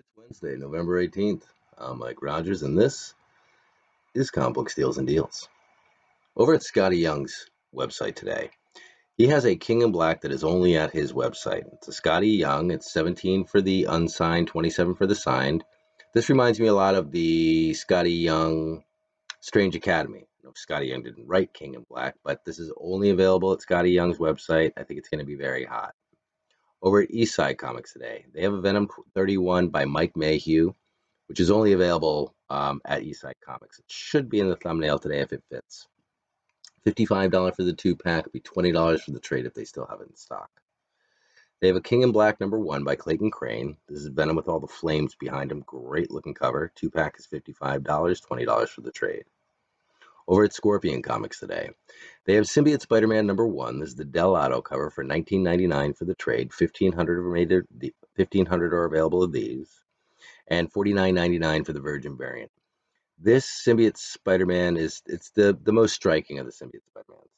It's Wednesday, November 18th. I'm Mike Rogers, and this is Comic Book Steals and Deals. Over at Scotty Young's website today, he has a King in Black that is only at his website. It's a Scotty Young. It's 17 for the unsigned, 27 for the signed. This reminds me a lot of the Scotty Young Strange Academy. Scotty Young didn't write King in Black, but this is only available at Scotty Young's website. I think it's going to be very hot. Over at Eastside Comics today, they have a Venom 31 by Mike MAYHEW, which is only available at Eastside Comics. It should be in the thumbnail today if it fits. $55 for the 2-pack, be $20 for the trade if they still have it in stock. They have a King in Black #1 by CRAIN. This is Venom with all the flames behind him. Great looking cover. 2-pack is $55, $20 for the trade. Over at Scorpion Comics today, they have Symbiote Spider-Man #1. This is the Dell'Otto cover for $19.99 for the trade. 1,500 are available of these, and $49.99 for the Virgin variant. This Symbiote Spider-Man it's the most striking of the Symbiote Spider-Mans.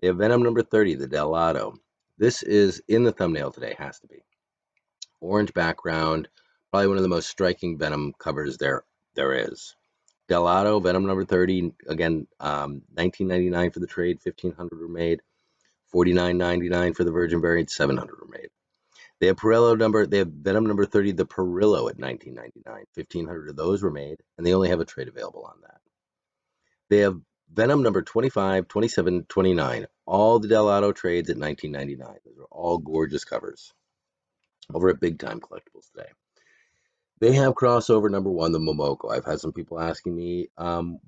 They have Venom #30, the Dell'Otto. This is in the thumbnail today, has to be. Orange background, probably one of the most striking Venom covers there is. Dell'Otto, Venom #30, again, $19.99 for the trade, 1,500 were made, $49.99 for the Virgin variant, 700 were made. They have Venom #30, the Perillo at $19.99, 1,500 of those were made, and they only have a trade available on that. They have Venom #25, 27, 29, all the Dell'Otto trades at $19.99. Those are all gorgeous covers. Over at Big Time Collectibles today, they have crossover #1, the Momoko. I've had some people asking me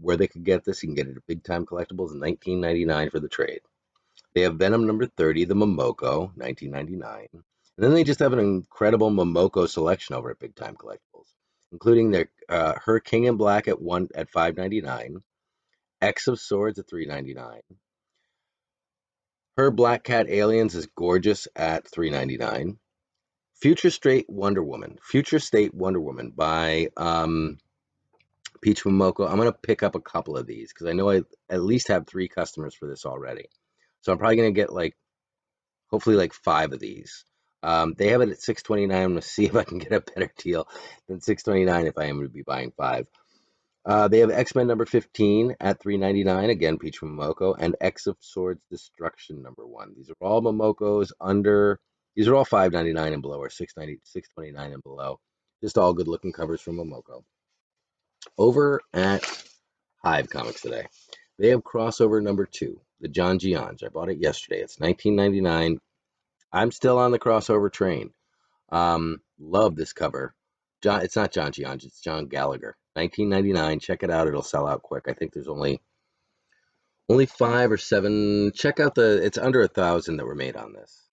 where they could get this. You can get it at Big Time Collectibles, $19.99 for the trade. They have Venom #30, the Momoko, $19.99. And then they just have an incredible Momoko selection over at Big Time Collectibles, including their her King in Black at $5.99, X of Swords at $3.99. Her Black Cat Aliens is gorgeous at $3.99. Future State Wonder Woman by Peach Momoko. I'm going to pick up a couple of these because I know I at least have 3 customers for this already. So I'm probably going to get hopefully 5 of these. They have it at $6.29. I'm going to see if I can get a better deal than $6.29 if I am to be buying 5. They have X-Men #15 at $3.99. Again, Peach Momoko, and X of Swords Destruction #1. These are all Momokos under. These are all $5.99 and below, or $6.29 and below. Just all good-looking covers from Momoko. Over at Hive Comics today, they have crossover #2, the John Giange. I bought it yesterday. It's $19.99. I'm still on the crossover train. Love this cover. It's not John Giange, it's John Gallagher. $19.99. Check it out. It'll sell out quick. I think there's only 5 or 7. Check out it's under 1,000 that were made on this.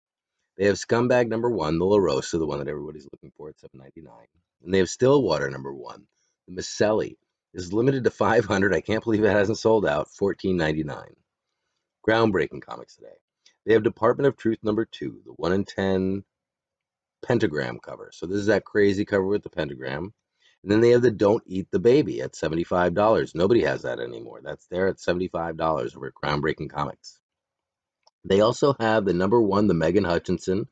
They have Scumbag #1, the La Rosa, the one that everybody's looking for at $7.99. And they have Stillwater #1, the Miceli. This is limited to 500. I can't believe it hasn't sold out. $14.99. Groundbreaking comics today. They have Department of Truth #2, the 1 in 10 pentagram cover. So this is that crazy cover with the pentagram. And then they have the Don't Eat the Baby at $75. Nobody has that anymore. That's there at $75 over at Groundbreaking Comics. They also have the #1, the Megan Hutchinson,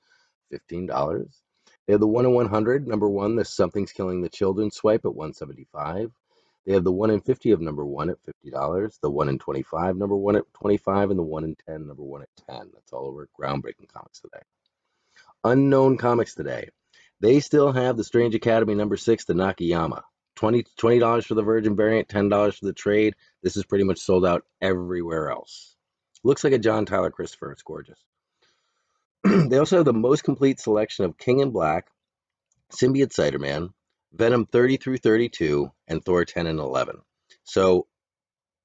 $15. They have the 1 in 100 #1, the Something's Killing the Children swipe at $175. They have the 1 in 50 of #1 at $50, the 1 in 25 #1 at $25, and the 1 in 10 #1 at $10. That's all over at Groundbreaking Comics today. Unknown Comics today. They still have the Strange Academy #6, the Nakayama. $20 for the Virgin variant, $10 for the trade. This is pretty much sold out everywhere else. Looks like a John Tyler Christopher. It's gorgeous. They also have the most complete selection of King in Black, Symbiote Spider-Man, Venom 30 through 32, and Thor 10 and 11. So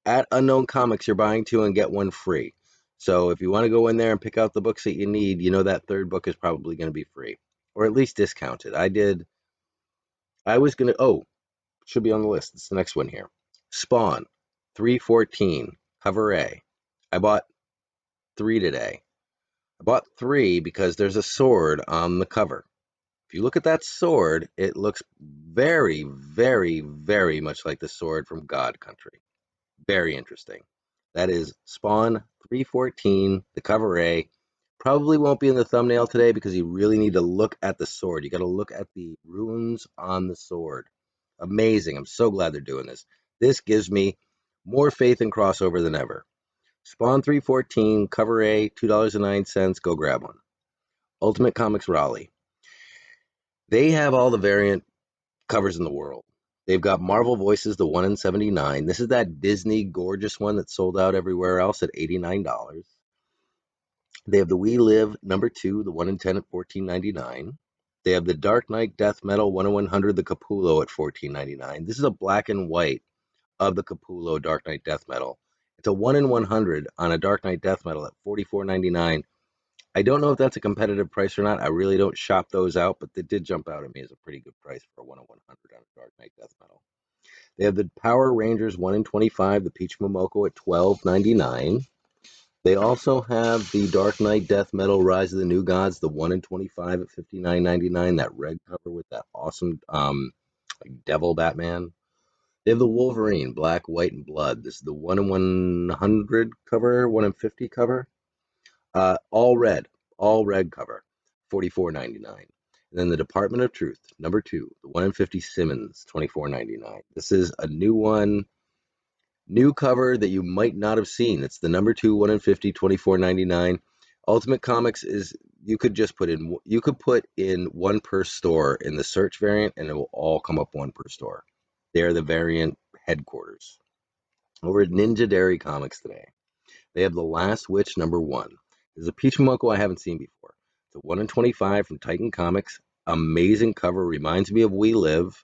at Unknown Comics, you're buying 2 and get 1 free. So if you want to go in there and pick out the books that you need, you know that third book is probably going to be free, or at least discounted. Should be on the list. It's the next one here. Spawn 314, cover A. I bought 3 today. I bought 3 because there's a sword on the cover. If you look at that sword, it looks very, very, very much like the sword from God Country. Very interesting. That is Spawn 314, the cover A, Probably won't be in the thumbnail today because you really need to look at the sword. You got to look at the runes on the sword. Amazing. I'm so glad they're doing this. This gives me more faith in crossover than ever. Spawn 314, cover A, $2.09. Go grab one. Ultimate Comics Raleigh. They have all the variant covers in the world. They've got Marvel Voices, the 1 in 79. This is that Disney gorgeous one that sold out everywhere else at $89. They have the We Live #2, the 1 in 10 at $14.99. They have the Dark Knight Death Metal 1 in 100, the Capullo at $14.99. This is a black and white of the Capullo Dark Knight Death Metal. It's a 1 in 100 on a Dark Knight Death Metal at $44.99. I don't know if that's a competitive price or not. I really don't shop those out, but they did jump out at me as a pretty good price for a 1 in 100 on a Dark Knight Death Metal. They have the Power Rangers 1 in 25, the Peach Momoko at $12.99. They also have the Dark Knight Death Metal Rise of the New Gods, the 1 in 25 at $59.99. That red cover with that awesome like devil Batman. They have the Wolverine, Black, White, and Blood. This is the 1 in 100 cover, 1 in 50 cover. All red cover, $44.99. And then the Department of Truth, #2, the 1 in 50 Simmons, $24.99. This is a new one. New cover that you might not have seen. It's the #2, 1 in 50, $24.99. Ultimate Comics is you could put in one per store in the search variant, and it will all come up one per store. They are the variant headquarters. Over at Ninja Dairy Comics today, they have The Last Witch #1. There's a Peach Momoko I haven't seen before. It's a 1 in 25 from Titan Comics. Amazing cover, reminds me of We Live.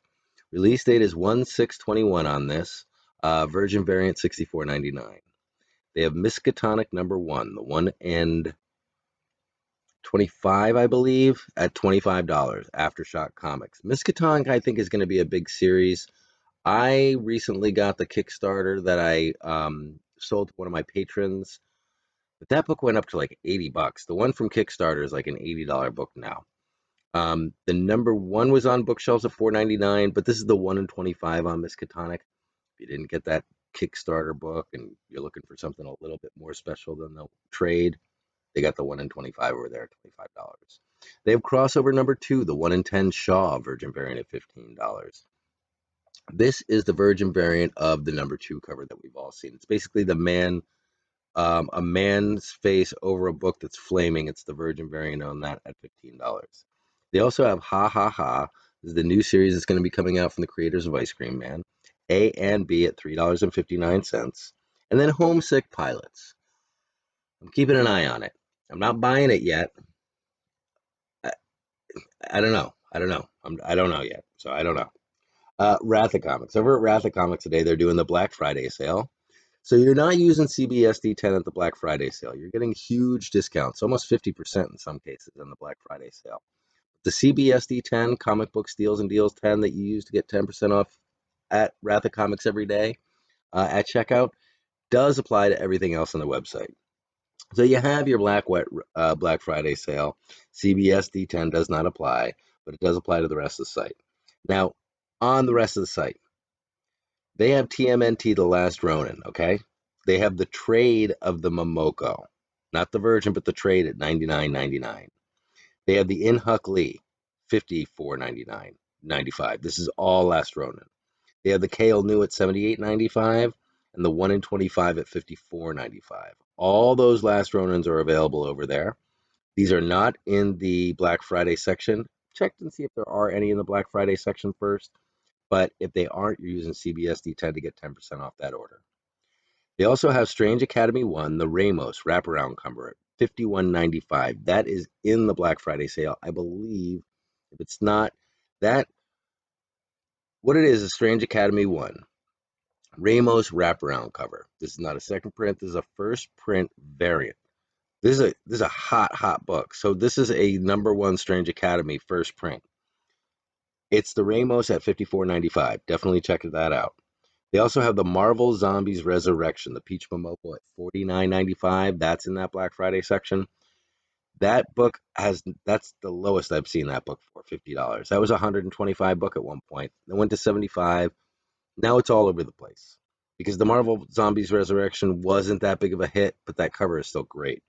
Release date is 1/6/21 on this. Virgin variant, $64.99. They have Miskatonic #1, the 1 in 25, I believe, at $25. Aftershock Comics. Miskatonic, I think, is going to be a big series. I recently got the Kickstarter that I sold to one of my patrons, but that book went up to like $80. The one from Kickstarter is like an $80 book now. The #1 was on bookshelves at $4.99, but this is the 1 in 25 on Miskatonic. If you didn't get that Kickstarter book and you're looking for something a little bit more special than the trade, they got the 1 in 25 over there at $25. They have crossover #2, the 1 in 10 Shaw Virgin variant at $15. This is the Virgin variant of the #2 cover that we've all seen. It's basically the man, a man's face over a book that's flaming. It's the Virgin variant on that at $15. They also have Ha Ha Ha. This is the new series that's going to be coming out from the creators of Ice Cream Man. A and B at $3.59. And then Homesick Pilots. I'm keeping an eye on it. I'm not buying it yet. I don't know. I don't know yet. So I don't know. Wrath of Comics. Over at Wrath of Comics today, they're doing the Black Friday sale. So you're not using CBS&D 10 at the Black Friday sale. You're getting huge discounts, almost 50% in some cases on the Black Friday sale. The CBS&D 10, Comic Book Steals and Deals 10 that you use to get 10% off at Wrath of Comics every day at checkout does apply to everything else on the website. So you have your Black Friday sale. CBS&D 10 does not apply, but it does apply to the rest of the site. Now, on the rest of the site, they have TMNT The Last Ronin, okay? They have the trade of the Momoko. Not the Virgin, but the trade at $99.99. They have the Inhuck Lee, $54.99.95. This is all Last Ronin. They have the Kale New at $78.95 and the 1 in 25 at $54.95. All those Last Ronins are available over there. These are not in the Black Friday section. Check and see if there are any in the Black Friday section first. But if they aren't, you're using CBS&D 10 to get 10% off that order. They also have Strange Academy 1, the Ramos wraparound cover at $51.95. That is in the Black Friday sale, I believe. If it's not, that what it is Strange Academy 1, Ramos wraparound cover. This is not a second print. This is a first print variant. This is a hot book. So this is a #1 Strange Academy first print. It's the Ramos at $54.95. Definitely check that out. They also have the Marvel Zombies Resurrection, the Peach Momoko at $49.95. That's in that Black Friday section. That book that's the lowest I've seen that book for, $50. That was a $125 book at one point. It went to $75. Now it's all over the place because the Marvel Zombies Resurrection wasn't that big of a hit, but that cover is still great.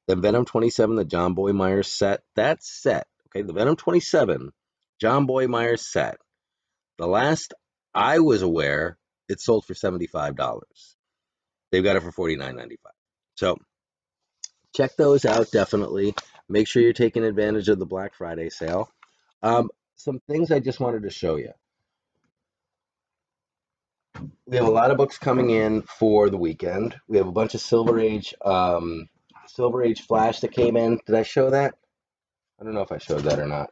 The Venom 27, the John Boy Myers set, that set, okay, the Venom 27 John Boy Myers set, the last I was aware, it sold for $75. They've got it for $49.95. So check those out, definitely. Make sure you're taking advantage of the Black Friday sale. Some things I just wanted to show you. We have a lot of books coming in for the weekend. We have a bunch of Silver Age Flash that came in. Did I show that? I don't know if I showed that or not.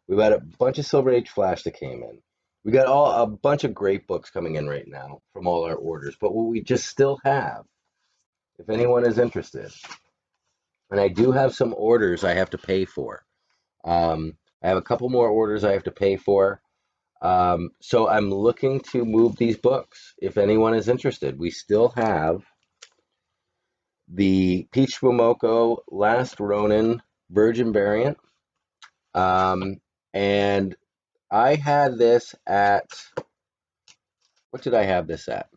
We've got a bunch of Silver Age Flash that came in. We got a bunch of great books coming in right now from all our orders. But what we just still have, if anyone is interested, and I do have some orders I have to pay for. I have a couple more orders I have to pay for. So I'm looking to move these books. If anyone is interested, we still have the Peach Momoko Last Ronin Virgin variant. And I had this at, what did I have this at?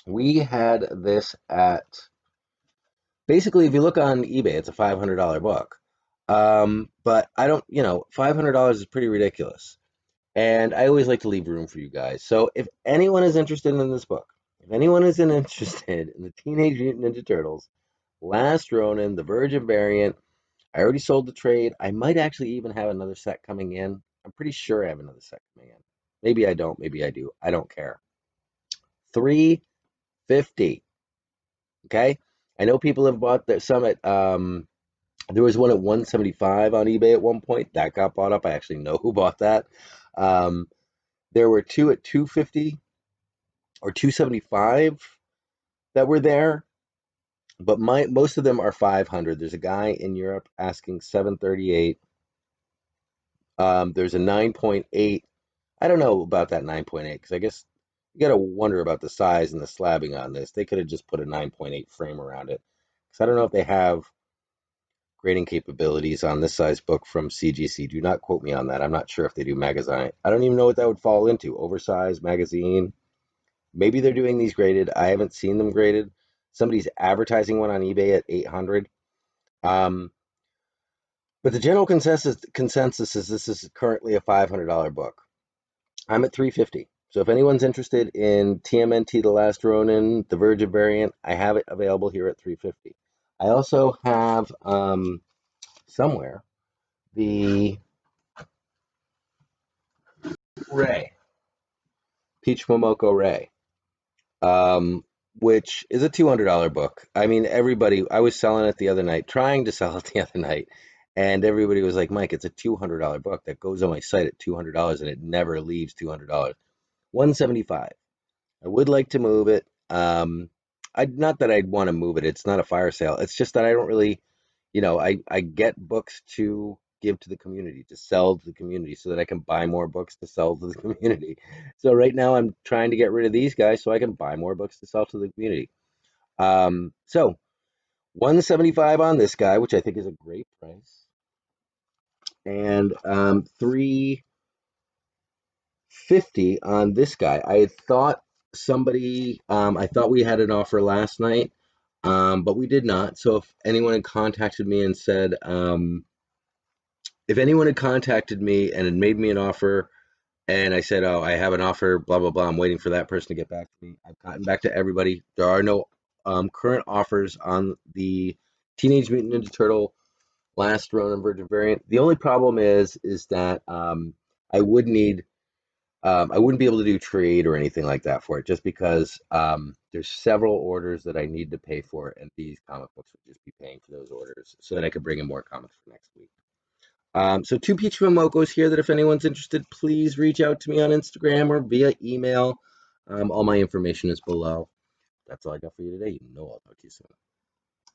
We had this at, basically, if you look on eBay, it's a $500 book. But I don't, $500 is pretty ridiculous. And I always like to leave room for you guys. So if anyone is interested in this book, if anyone is interested in the Teenage Mutant Ninja Turtles, Last Ronin, the Virgin variant, I already sold the trade. I might actually even have another set coming in. I'm pretty sure I have another set coming in. Maybe I don't, maybe I do. I don't care. $350. Okay? I know people have bought some at there was one at $175 on eBay at one point. That got bought up. I actually know who bought that. There were two at $250 or $275 that were there, but most of them are $500. There's a guy in Europe asking $738. There's a 9.8. I don't know about that 9.8 because I guess you got to wonder about the size and the slabbing on this. They could have just put a 9.8 frame around it because I don't know if they have grading capabilities on this size book from CGC. Do not quote me on that. I'm not sure if they do magazine. I don't even know what that would fall into. Oversized magazine. Maybe they're doing these graded. I haven't seen them graded. Somebody's advertising one on eBay at $800. But the general consensus is this is currently a $500 book. I'm at $350. So if anyone's interested in TMNT, The Last Ronin, the Virgin variant, I have it available here at $350. I also have somewhere the Ray, Peach Momoko Ray, which is a $200 book. I mean, I was selling it the other night, trying to sell it the other night, and everybody was like, Mike, it's a $200 book that goes on my site at $200 and it never leaves $200. $175. I would like to move it. Not that I'd want to move it. It's not a fire sale. It's just that I don't really, I get books to give to the community, to sell to the community so that I can buy more books to sell to the community. So right now I'm trying to get rid of these guys so I can buy more books to sell to the community. So $175 on this guy, which I think is a great price. And $350 on this guy. I thought I thought we had an offer last night, but we did not. So if anyone had contacted me and said, if anyone had contacted me and had made me an offer and I said, oh, I have an offer, blah, blah, blah, I'm waiting for that person to get back to me. I've gotten back to everybody. There are no current offers on the Teenage Mutant Ninja Turtle Last Ronin Virgin variant. The only problem is that I would need I wouldn't be able to do trade or anything like that for it just because there's several orders that I need to pay for, and these comic books would just be paying for those orders so that I could bring in more comics for next week. So two Peach Momokos here that if anyone's interested, please reach out to me on Instagram or via email. All my information is below. That's all I got for you today. I'll talk to you soon.